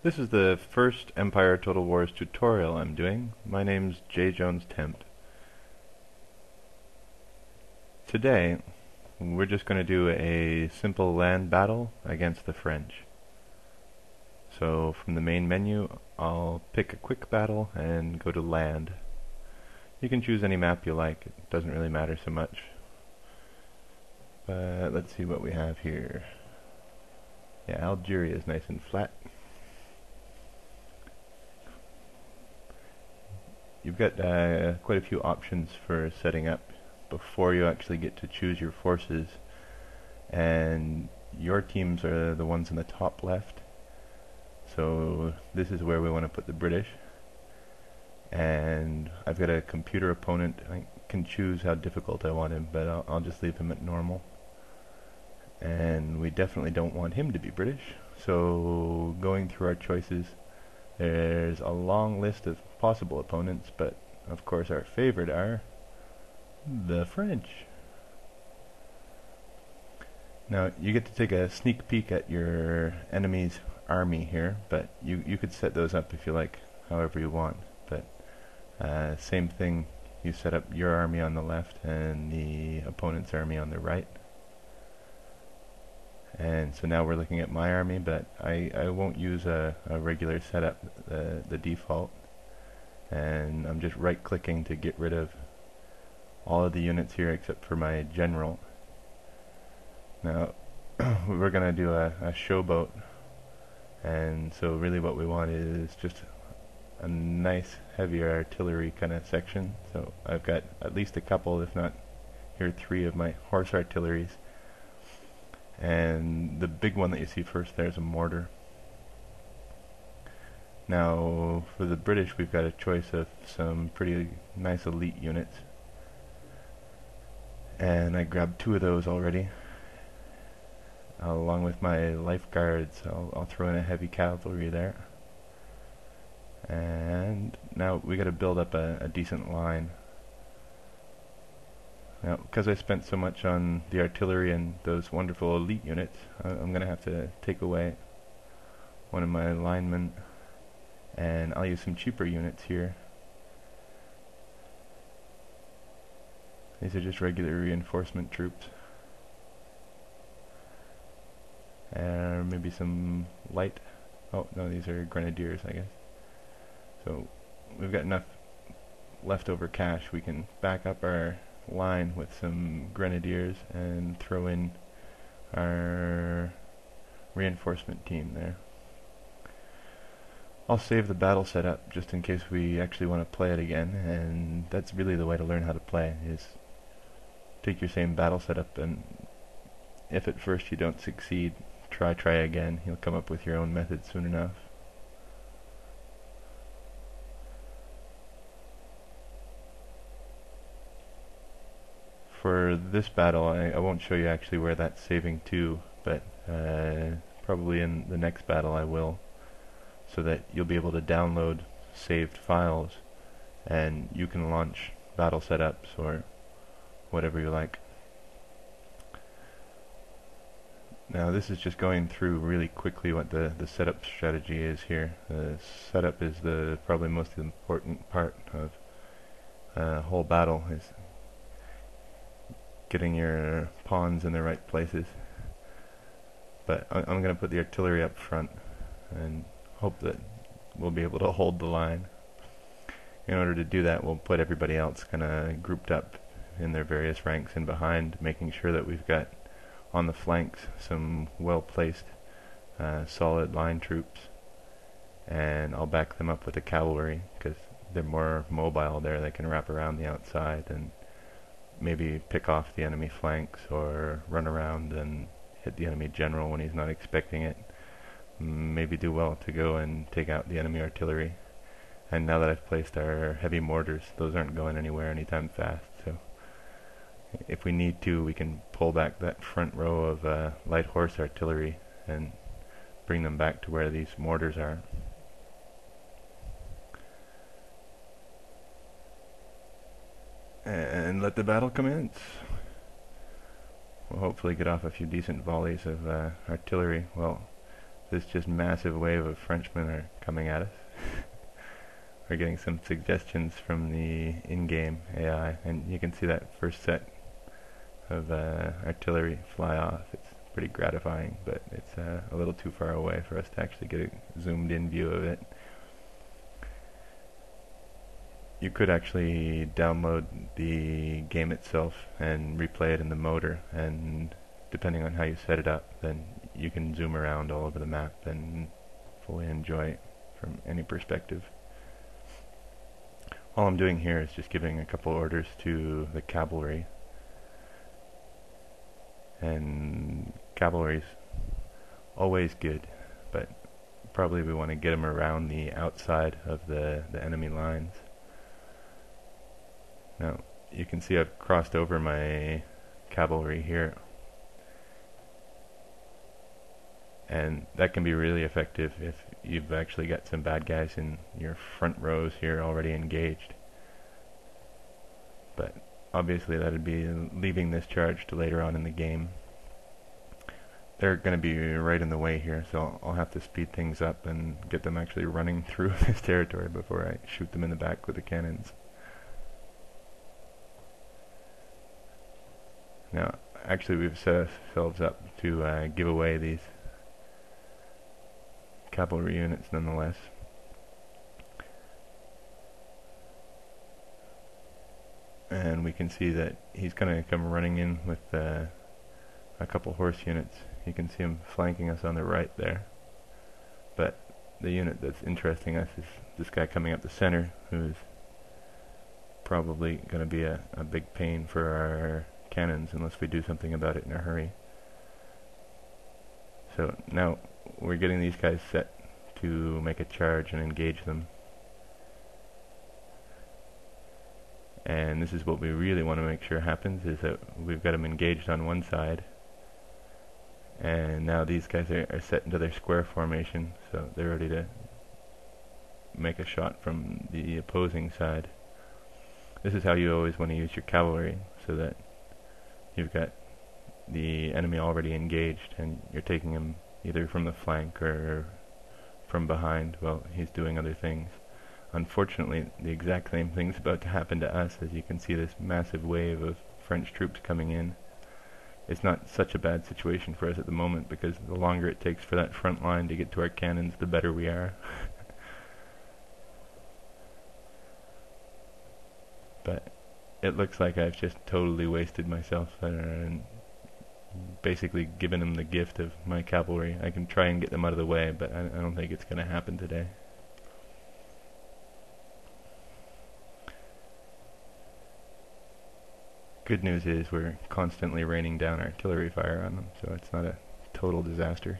This is the first Empire Total Wars tutorial I'm doing. My name's J. Jones Tempt. Today, we're just going to do a simple land battle against the French. So from the main menu, I'll pick a quick battle and go to land. You can choose any map you like, it doesn't really matter so much. But let's see what we have here. Yeah, Algeria is nice and flat. You've got quite a few options for setting up before you actually get to choose your forces, and your teams are the ones in the top left. So this is where we want to put the British, and I've got a computer opponent. I can choose how difficult I want him, but I'll just leave him at normal. And we definitely don't want him to be British, so going through our choices, there's a long list of possible opponents, but of course our favorite are the French. Now you get to take a sneak peek at your enemy's army here, but you could set those up if you like, however you want. But same thing, you set up your army on the left and the opponent's army on the right. And so now we're looking at my army, but I won't use a regular setup, the default. And I'm just right clicking to get rid of all of the units here except for my general. Now we're going to do a showboat, and so really what we want is just a nice heavy artillery kind of section. So I've got at least a couple, if not here 3 of my horse artilleries. And the big one that you see first there is a mortar. Now for the British, we've got a choice of some pretty nice elite units, and I grabbed 2 of those already. Along with my lifeguards, I'll throw in a heavy cavalry there. And now we got to build up a decent line. Now, because I spent so much on the artillery and those wonderful elite units, I'm going to have to take away one of my linemen, and I'll use some cheaper units here. These are just regular reinforcement troops. And maybe some light. Oh, no, these are grenadiers, I guess. So we've got enough leftover cash. We can back up our line with some grenadiers and throw in our reinforcement team there. I'll save the battle setup just in case we actually want to play it again, and that's really the way to learn how to play, is take your same battle setup, and if at first you don't succeed, try again. You'll come up with your own method soon enough. For this battle, I won't show you actually where that's saving to, but probably in the next battle I will, so that you'll be able to download saved files and you can launch battle setups or whatever you like. Now this is just going through really quickly what the setup strategy is here. The setup is the probably most important part of a whole battle, is getting your pawns in the right places. But I'm going to put the artillery up front and hope that we'll be able to hold the line. In order to do that, we'll put everybody else kind of grouped up in their various ranks in behind, making sure that we've got on the flanks some well-placed solid line troops, and I'll back them up with the cavalry because they're more mobile there. They can wrap around the outside and maybe pick off the enemy flanks or run around and hit the enemy general when he's not expecting it. Maybe do well to go and take out the enemy artillery. And now that I've placed our heavy mortars, those aren't going anywhere anytime fast, so if we need to, we can pull back that front row of light horse artillery and bring them back to where these mortars are. And let the battle commence. We'll hopefully get off a few decent volleys of artillery. Well, this just massive wave of Frenchmen are coming at us. We're getting some suggestions from the in-game AI, and you can see that first set of artillery fly off. It's pretty gratifying, but it's a little too far away for us to actually get a zoomed in view of it. You could actually download the game itself and replay it in the motor, and depending on how you set it up, then you can zoom around all over the map and fully enjoy it from any perspective. All I'm doing here is just giving a couple orders to the cavalry, and cavalry's always good, but probably we want to get them around the outside of the enemy lines. Now you can see I've crossed over my cavalry here, and that can be really effective if you've actually got some bad guys in your front rows here already engaged. But obviously that would be leaving this charge to later on in the game. They're going to be right in the way here, so I'll have to speed things up and get them actually running through this territory before I shoot them in the back with the cannons. Now, actually we've set ourselves up to give away these cavalry units nonetheless. And we can see that he's going to come running in with a couple horse units. You can see him flanking us on the right there. But the unit that's interesting us is this guy coming up the center, who's probably going to be a big pain for our cannons unless we do something about it in a hurry. So now we're getting these guys set to make a charge and engage them. And this is what we really want to make sure happens, is that we've got them engaged on one side, and now these guys are set into their square formation, so they're ready to make a shot from the opposing side. This is how you always want to use your cavalry, so that you've got the enemy already engaged and you're taking him either from the flank or from behind while he's doing other things. Unfortunately, the exact same thing's about to happen to us, as you can see this massive wave of French troops coming in. It's not such a bad situation for us at the moment, because the longer it takes for that front line to get to our cannons, the better we are. But it looks like I've just totally wasted myself and basically given them the gift of my cavalry. I can try and get them out of the way, but I don't think it's going to happen today. Good news is we're constantly raining down artillery fire on them, so it's not a total disaster.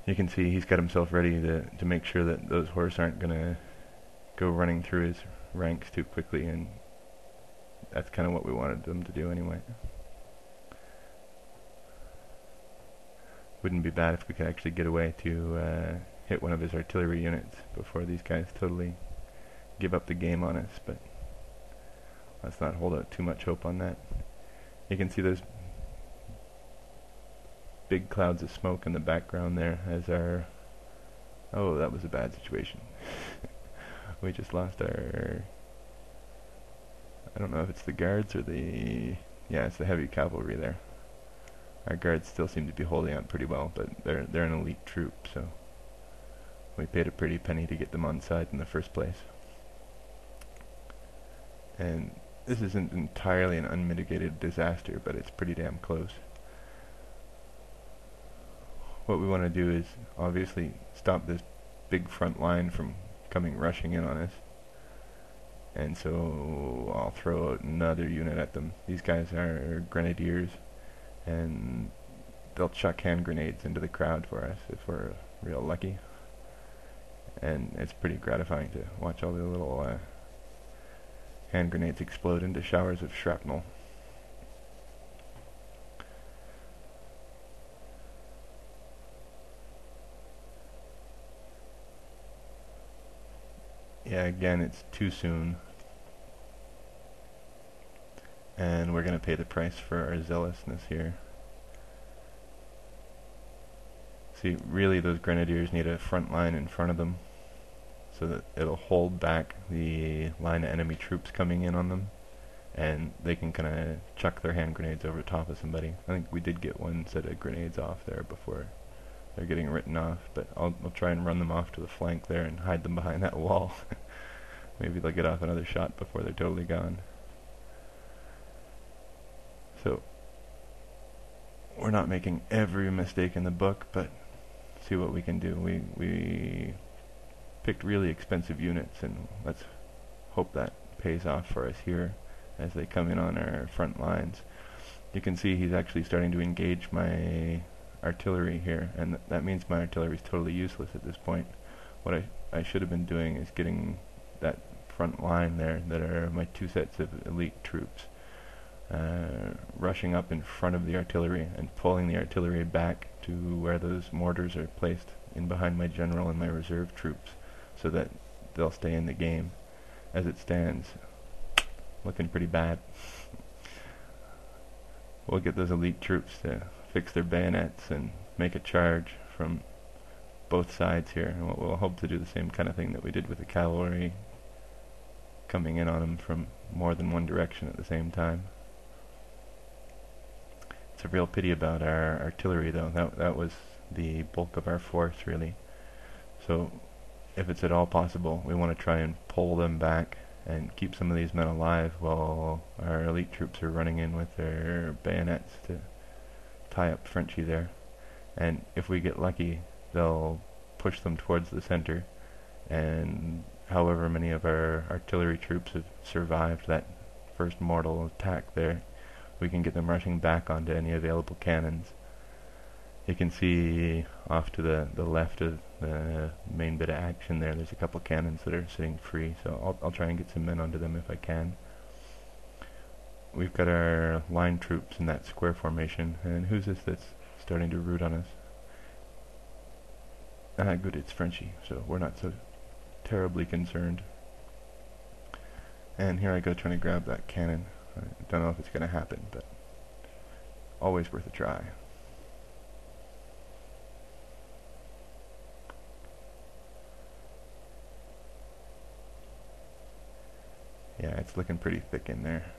You can see he's got himself ready to make sure that those horse aren't going to go running through his ranks too quickly, and that's kind of what we wanted them to do anyway. Wouldn't be bad if we could actually get away to hit one of his artillery units before these guys totally give up the game on us, but let's not hold out too much hope on that. You can see those big clouds of smoke in the background there as our... Oh, that was a bad situation. We just lost our... I don't know if it's the guards or the... Yeah, it's the heavy cavalry there. Our guards still seem to be holding out pretty well, but they're an elite troop, so we paid a pretty penny to get them on side in the first place. And this isn't entirely an unmitigated disaster, but it's pretty damn close. What we want to do is obviously stop this big front line from coming rushing in on us. And so I'll throw out another unit at them. These guys are grenadiers, and they'll chuck hand grenades into the crowd for us if we're real lucky. And it's pretty gratifying to watch all the little hand grenades explode into showers of shrapnel. Yeah, again, it's too soon, and we're going to pay the price for our zealousness here. See, really those grenadiers need a front line in front of them so that it'll hold back the line of enemy troops coming in on them, and they can kind of chuck their hand grenades over top of somebody. I think we did get one set of grenades off there before they're getting written off, but I'll try and run them off to the flank there and hide them behind that wall. Maybe they'll get off another shot before they're totally gone. So we're not making every mistake in the book, but see what we can do. We picked really expensive units, and let's hope that pays off for us here as they come in on our front lines. You can see he's actually starting to engage my artillery here, and that means my artillery is totally useless at this point. What I should have been doing is getting that front line there that are my two sets of elite troops, rushing up in front of the artillery and pulling the artillery back to where those mortars are placed in behind my general and my reserve troops, so that they'll stay in the game. As it stands, looking pretty bad. We'll get those elite troops to fix their bayonets and make a charge from both sides here, and we'll hope to do the same kind of thing that we did with the cavalry, coming in on them from more than one direction at the same time. It's a real pity about our artillery, though. That was the bulk of our force, really. So if it's at all possible, we want to try and pull them back and keep some of these men alive while our elite troops are running in with their bayonets to tie up Frenchie there. And if we get lucky, they'll push them towards the center, and however many of our artillery troops have survived that first mortal attack there, we can get them rushing back onto any available cannons. You can see off to the left of the main bit of action there's a couple cannons that are sitting free, so I'll try and get some men onto them if I can. We've got our line troops in that square formation, and who's this that's starting to root on us? Ah, good, it's Frenchie, so we're not so terribly concerned. And here I go trying to grab that cannon. I don't know if it's going to happen, but always worth a try. Yeah, it's looking pretty thick in there.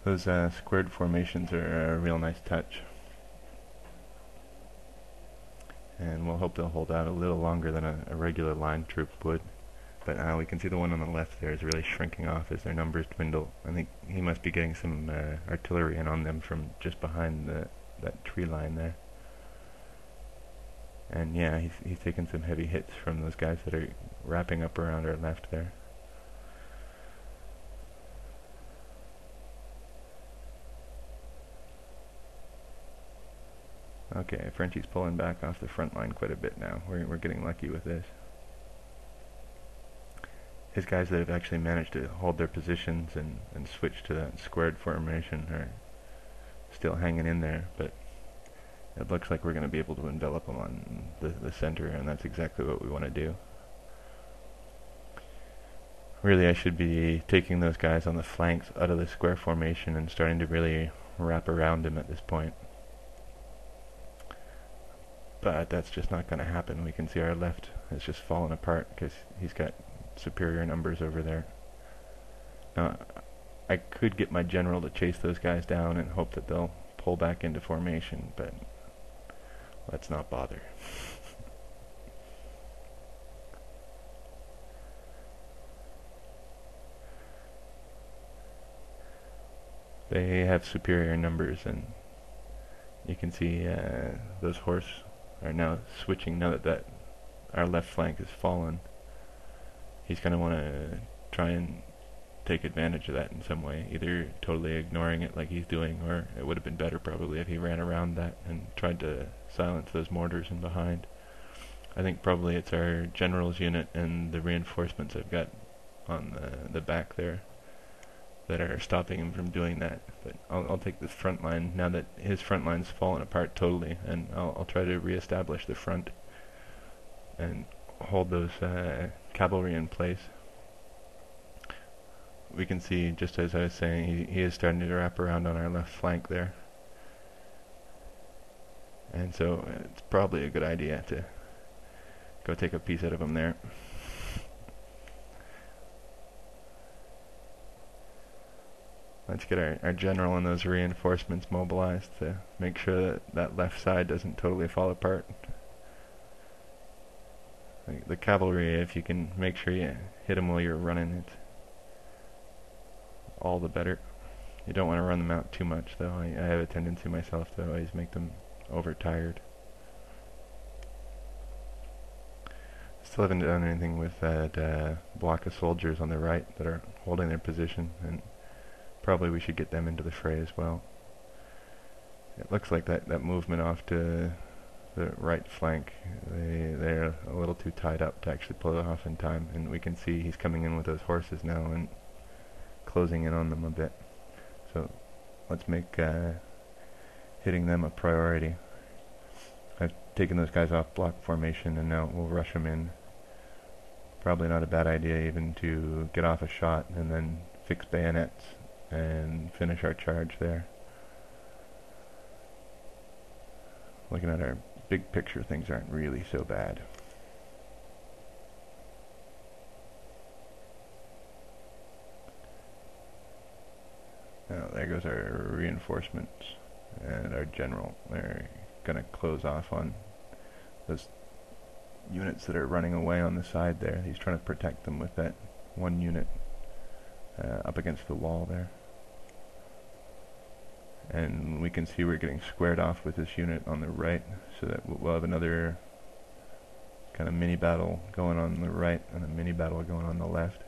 Those squared formations are a real nice touch, and we'll hope they'll hold out a little longer than a regular line troop would. But we can see the one on the left there is really shrinking off as their numbers dwindle. I think he must be getting some artillery in on them from just behind that tree line there. And yeah, he's taken some heavy hits from those guys that are wrapping up around our left there. Okay, Frenchie's pulling back off the front line quite a bit now. We're getting lucky with this. His guys that have actually managed to hold their positions and switch to that squared formation are still hanging in there, but it looks like we're going to be able to envelop them on the center, and that's exactly what we want to do. Really, I should be taking those guys on the flanks out of the square formation and starting to really wrap around him at this point. But that's just not going to happen. We can see our left has just fallen apart because he's got superior numbers over there. Now, I could get my general to chase those guys down and hope that they'll pull back into formation, but let's not bother. They have superior numbers, and you can see those horse are now switching now that our left flank has fallen. He's going to want to try and take advantage of that in some way, either totally ignoring it like he's doing, or it would have been better probably if he ran around that and tried to silence those mortars in behind. I think probably it's our general's unit and the reinforcements I've got on the back there that are stopping him from doing that. But I'll take this front line now that his front line's fallen apart totally, and I'll try to reestablish the front and hold those cavalry in place. We can see, just as I was saying, he is starting to wrap around on our left flank there. And so it's probably a good idea to go take a piece out of him there. Let's get our general and those reinforcements mobilized to make sure that that left side doesn't totally fall apart. Like the cavalry, if you can make sure you hit them while you're running, it's all the better. You don't want to run them out too much, though. I have a tendency myself to always make them overtired. Still haven't done anything with that block of soldiers on the right that are holding their position, and probably we should get them into the fray as well. It looks like that movement off to the right flank, they're a little too tied up to actually pull it off in time, and we can see he's coming in with those horses now and closing in on them a bit. So let's make hitting them a priority. I've taken those guys off block formation, and now we'll rush them in. Probably not a bad idea even to get off a shot and then fix bayonets and finish our charge there. Looking at our big picture, things aren't really so bad. Now there goes our reinforcements and our general. They're gonna close off on those units that are running away on the side there. He's trying to protect them with that one unit up against the wall there. And we can see we're getting squared off with this unit on the right, so that we'll have another kind of mini battle going on the right and a mini battle going on the left.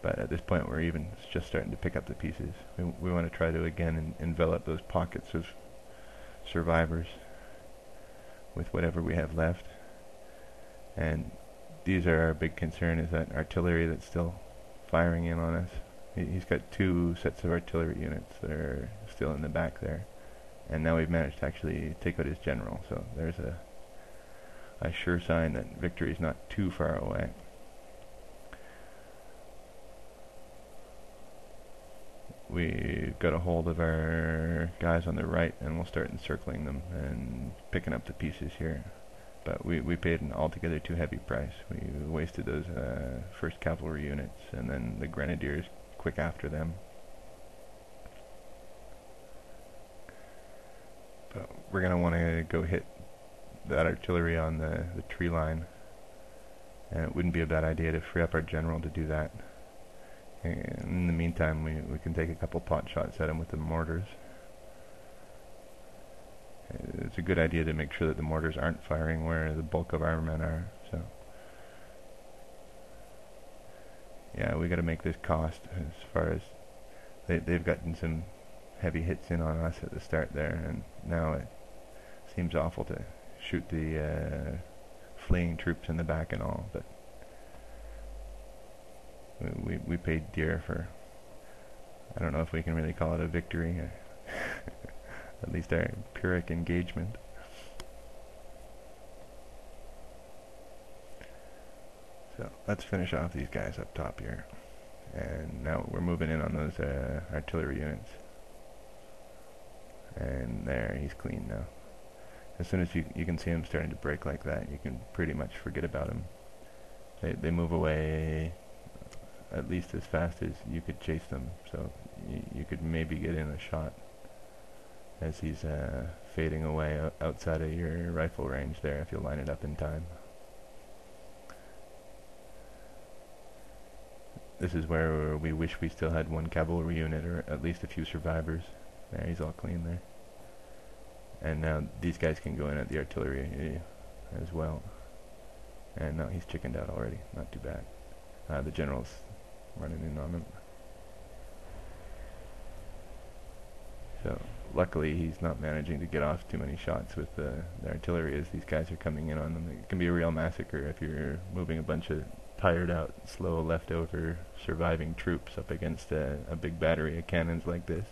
But at this point we're even just starting to pick up the pieces. We want to try to again envelop those pockets of survivors with whatever we have left. And these are our big concern, is that artillery that's still firing in on us. He's got two sets of artillery units that are still in the back there, and now we've managed to actually take out his general, so there's a sure sign that victory is not too far away. We've got a hold of our guys on the right, and we'll start encircling them and picking up the pieces here. But we paid an altogether too heavy price. We wasted those first cavalry units, and then the grenadiers quick after them. But we're going to want to go hit that artillery on the tree line, and it wouldn't be a bad idea to free up our general to do that. And in the meantime, we can take a couple pot shots at him with the mortars. It's a good idea to make sure that the mortars aren't firing where the bulk of our men are. So yeah, we got to make this cost, as far as they've gotten some heavy hits in on us at the start there, and now it seems awful to shoot the fleeing troops in the back and all, but we paid dear for, I don't know if we can really call it a victory, at least our Pyrrhic engagement. So let's finish off these guys up top here, and now we're moving in on those artillery units, and there, he's clean now. As soon as you can see him starting to break like that, you can pretty much forget about him. They move away at least as fast as you could chase them, so you could maybe get in a shot as he's fading away outside of your rifle range there, if you line it up in time. This is where we wish we still had one cavalry unit, or at least a few survivors. There, he's all clean there. And now these guys can go in at the artillery as well. And now he's chickened out already, not too bad. The general's running in on him. So luckily he's not managing to get off too many shots with the artillery as these guys are coming in on them. It can be a real massacre if you're moving a bunch of tired out, slow, leftover surviving troops up against a big battery of cannons like this.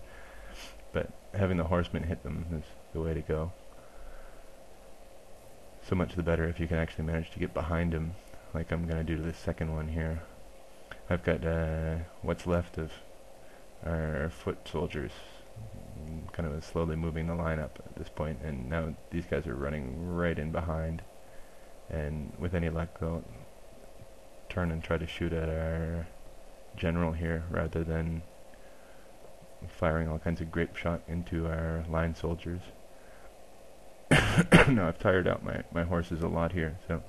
But having the horsemen hit them is the way to go. So much the better if you can actually manage to get behind him, like I'm going to do to this second one here. I've got what's left of our foot soldiers kind of slowly moving the line up at this point, and now these guys are running right in behind, and with any luck they'll turn and try to shoot at our general here rather than firing all kinds of grape shot into our line soldiers. Now I've tired out my horses a lot here, so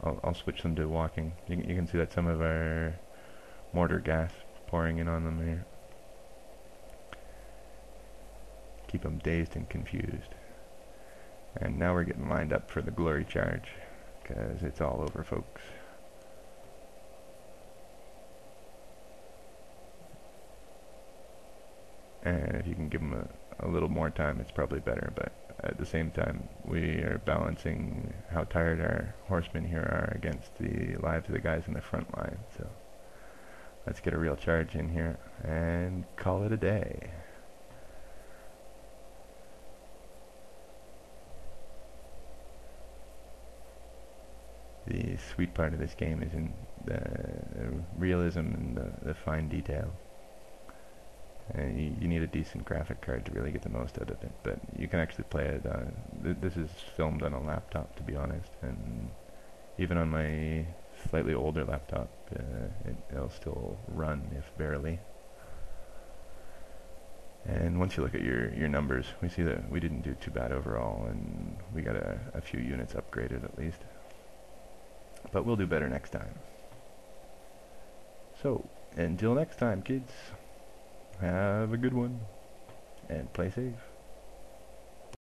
I'll switch them to walking. You can see that some of our mortar gas pouring in on them here. Keep them dazed and confused. And now we're getting lined up for the glory charge, because it's all over, folks. And if you can give them a little more time, it's probably better, but at the same time we are balancing how tired our horsemen here are against the lives of the guys in the front line. So let's get a real charge in here and call it a day. The sweet part of this game is in the realism and the fine detail. And you need a decent graphic card to really get the most out of it, but you can actually play it. This is filmed on a laptop, to be honest, and even on my slightly older laptop, it'll still run, if barely. And once you look at your numbers, we see that we didn't do too bad overall, and we got a few units upgraded at least. But we'll do better next time. So, until next time, kids. Have a good one, and play safe.